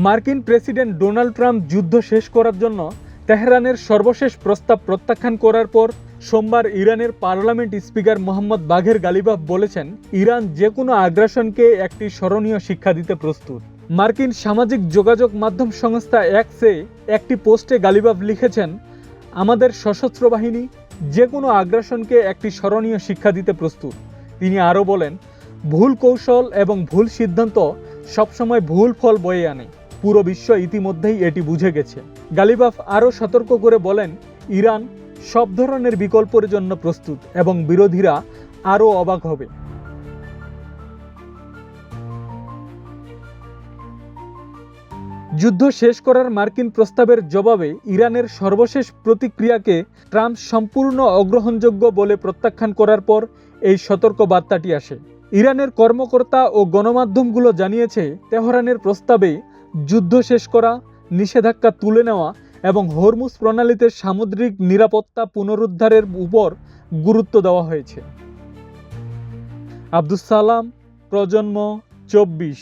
মার্কিন president Donald Trump যুদ্ধ শেষ করার জন্য তেহরানের সর্বশেষ প্রস্তাব প্রত্যাখ্যান করার পর সোমবার ইরানের পার্লামেন্ট স্পিকার মোহাম্মদ বাঘের গালিবাফ বলেছেন, ইরান যে কোনো আগ্রাসনকে একটি স্মরণীয় শিক্ষা দিতে প্রস্তুত। মার্কিন সামাজিক যোগাযোগ মাধ্যম সংস্থা এক্সে একটি পোস্টে গালিবাফ লিখেছেন, আমাদের সশস্ত্র বাহিনী যে কোনো আগ্রাসনকে একটি স্মরণীয় শিক্ষা দিতে প্রস্তুত। তিনি আরও বলেন, ভুল কৌশল এবং ভুল সিদ্ধান্ত সবসময় ভুল ফল বয়ে আনে। পুরো বিশ্ব ইতিমধ্যেই এটি বুঝে গেছে। গালিবাফ আরও সতর্ক করে বলেন, ইরান সব ধরনের বিকল্পের জন্য প্রস্তুত এবং বিরোধীরা আরও অবাক হবে। যুদ্ধ শেষ করার মার্কিন প্রস্তাবের জবাবে ইরানের সর্বশেষ প্রতিক্রিয়াকে ট্রাম্প সম্পূর্ণ অগ্রহণযোগ্য বলে প্রত্যাখ্যান করার পর এই সতর্ক বার্তাটি আসে। ইরানের কর্মকর্তা ও গণমাধ্যমগুলো জানিয়েছে, তেহরানের প্রস্তাবে যুদ্ধ শেষ করা, নিষেধাজ্ঞা তুলে নেওয়া এবং হরমুজ প্রণালীতে সামুদ্রিক নিরাপত্তা পুনরুদ্ধারের উপর গুরুত্ব দেওয়া হয়েছে। আব্দুস সালাম, প্রজন্ম 24।